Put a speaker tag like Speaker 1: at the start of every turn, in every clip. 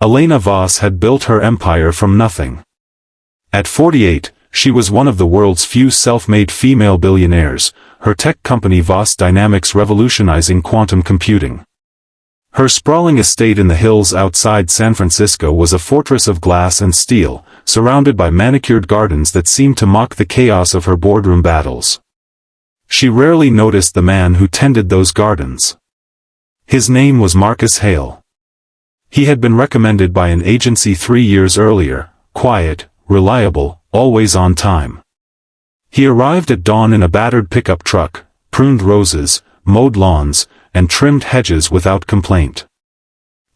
Speaker 1: Elena Voss had built her empire from nothing. At 48, she was one of the world's few self-made female billionaires, her tech company Voss Dynamics revolutionizing quantum computing. Her sprawling estate in the hills outside San Francisco was a fortress of glass and steel, surrounded by manicured gardens that seemed to mock the chaos of her boardroom battles. She rarely noticed the man who tended those gardens. His name was Marcus Hale. He had been recommended by an agency 3 years earlier, quiet, reliable, always on time. He arrived at dawn in a battered pickup truck, pruned roses, mowed lawns, and trimmed hedges without complaint.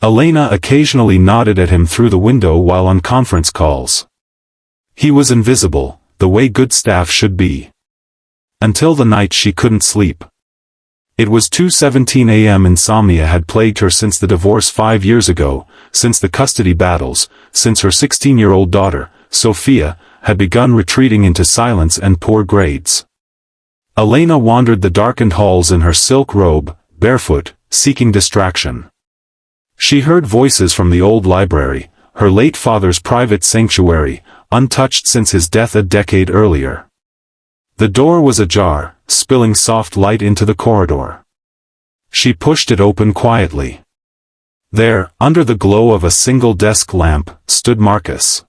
Speaker 1: Elena occasionally nodded at him through the window while on conference calls. He was invisible, the way good staff should be. Until the night she couldn't sleep. It was 2:17 a.m. Insomnia had plagued her since the divorce 5 years ago, since the custody battles, since her 16-year-old daughter, Sophia, had begun retreating into silence and poor grades. Elena wandered the darkened halls in her silk robe, barefoot, seeking distraction. She heard voices from the old library, her late father's private sanctuary, untouched since his death a decade earlier. The door was ajar, spilling soft light into the corridor. She pushed it open quietly. There, under the glow of a single desk lamp, stood Marcus.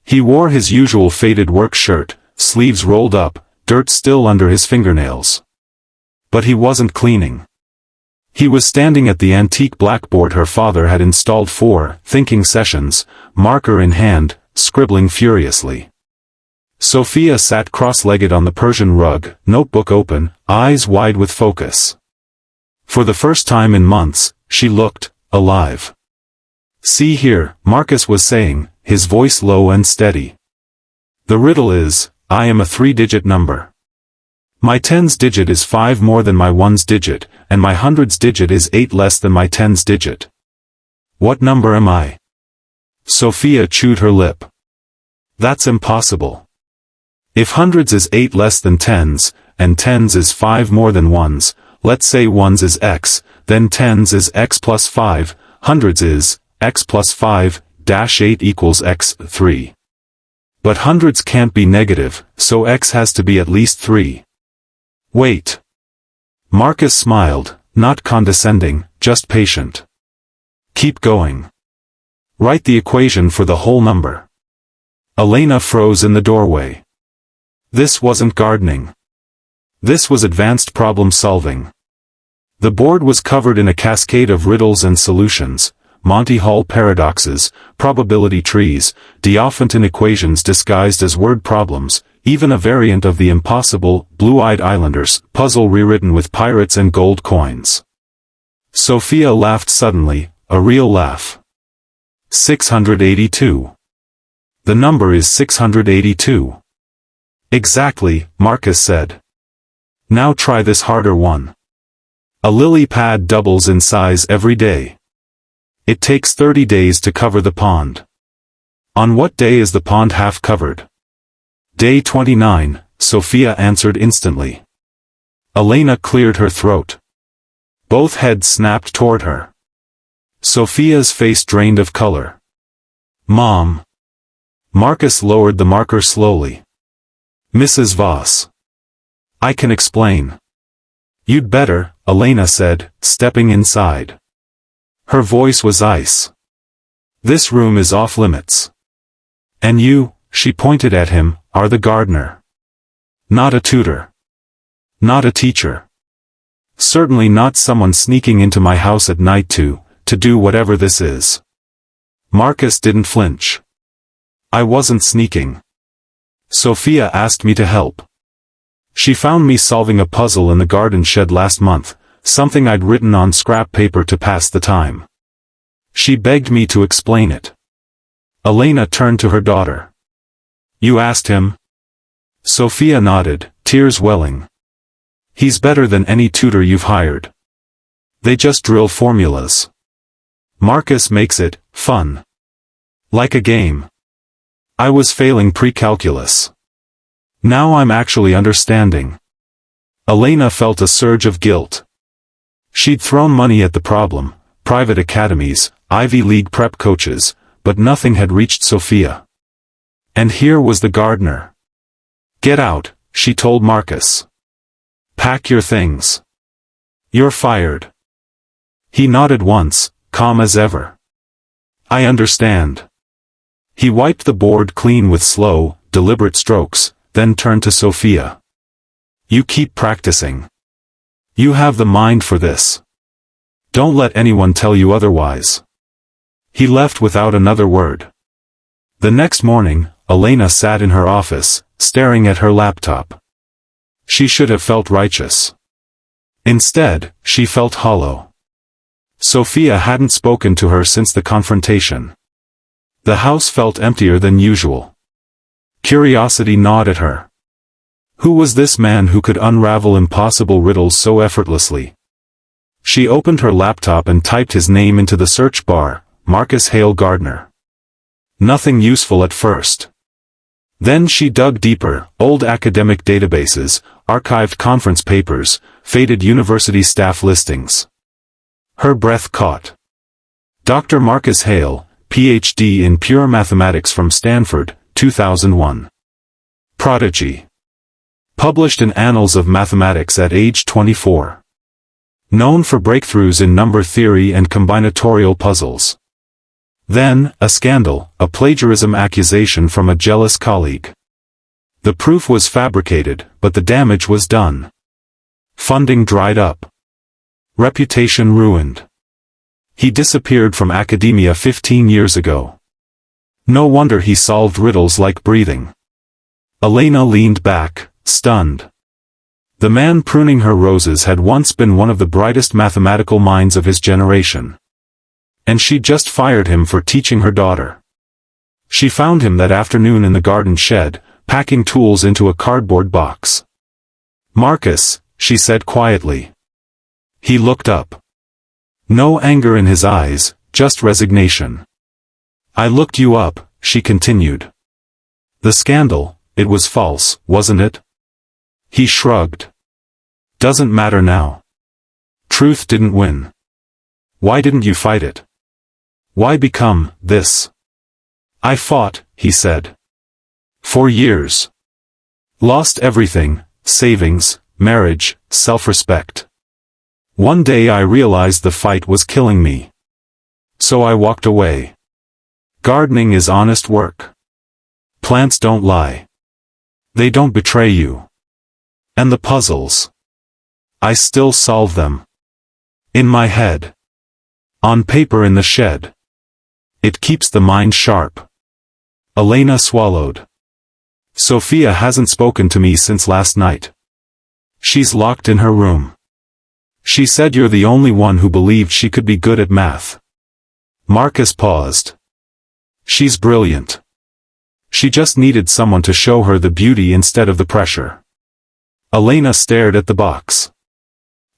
Speaker 1: He wore his usual faded work shirt, sleeves rolled up, dirt still under his fingernails. But he wasn't cleaning. He was standing at the antique blackboard her father had installed for thinking sessions, marker in hand, scribbling furiously. Sophia sat cross-legged on the Persian rug, notebook open, eyes wide with focus. For the first time in months, she looked alive. "See here," Marcus was saying, his voice low and steady. "The riddle is, I am a 3-digit number. My tens digit is 5 more than my ones digit, and my hundreds digit is 8 less than my tens digit. What number am I?" Sophia chewed her lip. "That's impossible. If hundreds is 8 less than tens, and tens is 5 more than ones, let's say ones is x, then tens is x plus 5, hundreds is x plus 5, dash 8 equals x, 3. But hundreds can't be negative, so x has to be at least 3. Wait." Marcus smiled, not condescending, just patient. "Keep going. Write the equation for the whole number." Elena froze in the doorway. This wasn't gardening. This was advanced problem-solving. The board was covered in a cascade of riddles and solutions, Monty Hall paradoxes, probability trees, Diophantine equations disguised as word problems, even a variant of the impossible, Blue-Eyed Islanders puzzle rewritten with pirates and gold coins. Sophia laughed suddenly, a real laugh. 682. The number is 682. Exactly, Marcus said. Now try this harder one. A lily pad doubles in size every day. It takes 30 days to cover the pond. On what day is the pond half covered? Day 29, Sophia answered instantly. Elena cleared her throat. Both heads snapped toward her. Sophia's face drained of color. "Mom." Marcus lowered the marker slowly. "Mrs. Voss. I can explain." "You'd better," Elena said, stepping inside. Her voice was ice. "This room is off limits. And you," she pointed at him, "are the gardener. Not a tutor. Not a teacher. Certainly not someone sneaking into my house at night to do whatever this is." Marcus didn't flinch. "I wasn't sneaking. Sophia asked me to help. She found me solving a puzzle in the garden shed last month, something I'd written on scrap paper to pass the time. She begged me to explain it." Elena turned to her daughter. "You asked him?" Sophia nodded, tears welling. "He's better than any tutor you've hired. They just drill formulas. Marcus makes it fun. Like a game. I was failing pre-calculus. Now I'm actually understanding." Elena felt a surge of guilt. She'd thrown money at the problem, private academies, Ivy League prep coaches, but nothing had reached Sophia. And here was the gardener. "Get out," she told Marcus. "Pack your things. You're fired." He nodded once, calm as ever. "I understand." He wiped the board clean with slow, deliberate strokes, then turned to Sophia. "You keep practicing. You have the mind for this. Don't let anyone tell you otherwise." He left without another word. The next morning, Elena sat in her office, staring at her laptop. She should have felt righteous. Instead, she felt hollow. Sophia hadn't spoken to her since the confrontation. The house felt emptier than usual. Curiosity gnawed at her. Who was this man who could unravel impossible riddles so effortlessly? She opened her laptop and typed his name into the search bar, Marcus Hale Gardner. Nothing useful at first. Then she dug deeper, old academic databases, archived conference papers, faded university staff listings. Her breath caught. Dr. Marcus Hale, Ph.D. in pure mathematics from Stanford, 2001. Prodigy. Published in Annals of Mathematics at age 24. Known for breakthroughs in number theory and combinatorial puzzles. Then, a scandal, a plagiarism accusation from a jealous colleague. The proof was fabricated, but the damage was done. Funding dried up. Reputation ruined. He disappeared from academia 15 years ago. No wonder he solved riddles like breathing. Elena leaned back, stunned. The man pruning her roses had once been one of the brightest mathematical minds of his generation. And she'd just fired him for teaching her daughter. She found him that afternoon in the garden shed, packing tools into a cardboard box. "Marcus," she said quietly. He looked up. No anger in his eyes, just resignation. "I looked you up," she continued. "The scandal, it was false, wasn't it?" He shrugged. "Doesn't matter now. Truth didn't win. Why didn't you fight it? Why become this?" "I fought," he said. "For years. Lost everything, savings, marriage, self-respect. One day I realized the fight was killing me. So I walked away. Gardening is honest work. Plants don't lie. They don't betray you. And the puzzles. I still solve them. In my head. On paper in the shed. It keeps the mind sharp." Elena swallowed. "Sophia hasn't spoken to me since last night. She's locked in her room. She said you're the only one who believed she could be good at math." Marcus paused. "She's brilliant. She just needed someone to show her the beauty instead of the pressure." Elena stared at the box.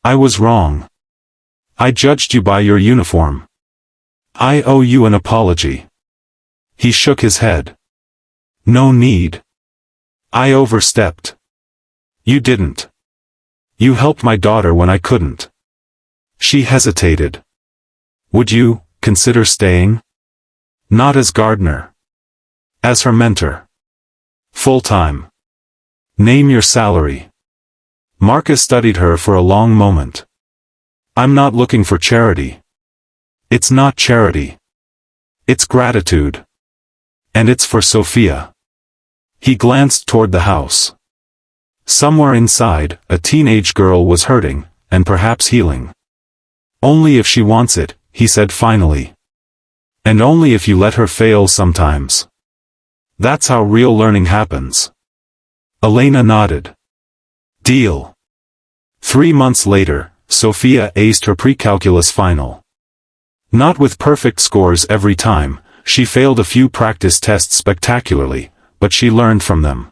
Speaker 1: "I was wrong. I judged you by your uniform. I owe you an apology." He shook his head. "No need. I overstepped. You didn't. You helped my daughter when I couldn't." She hesitated. "Would you consider staying?" "Not as gardener. As her mentor. Full-time. Name your salary." Marcus studied her for a long moment. "I'm not looking for charity. It's not charity. It's gratitude. And it's for Sophia." He glanced toward the house. Somewhere inside, a teenage girl was hurting, and perhaps healing. "Only if she wants it," he said finally. "And only if you let her fail sometimes. That's how real learning happens." Elena nodded. "Deal." 3 months later, Sophia aced her pre-calculus final. Not with perfect scores every time, she failed a few practice tests spectacularly, but she learned from them.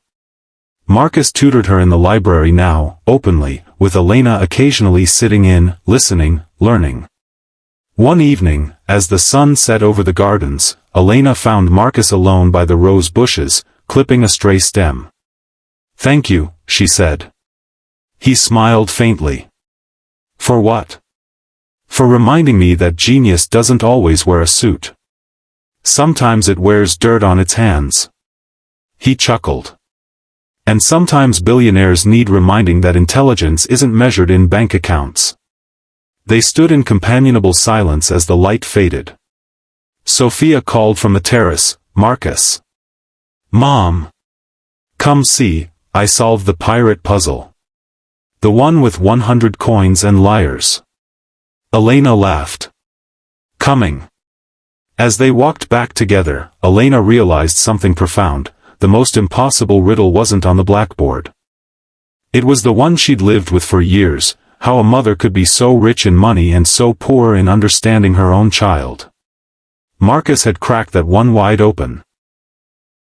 Speaker 1: Marcus tutored her in the library now, openly, with Elena occasionally sitting in, listening, learning. One evening, as the sun set over the gardens, Elena found Marcus alone by the rose bushes, clipping a stray stem. "Thank you," she said. He smiled faintly. "For what?" For reminding me that genius doesn't always wear a suit. Sometimes it wears dirt on its hands. He chuckled. And sometimes billionaires need reminding that intelligence isn't measured in bank accounts. They stood in companionable silence as the light faded. Sophia called from the terrace, "Marcus. Mom. Come see, I solved the pirate puzzle. The one with 100 coins and lyres." Elena laughed. "Coming." As they walked back together, Elena realized something profound. The most impossible riddle wasn't on the blackboard. It was the one she'd lived with for years, how a mother could be so rich in money and so poor in understanding her own child. Marcus had cracked that one wide open.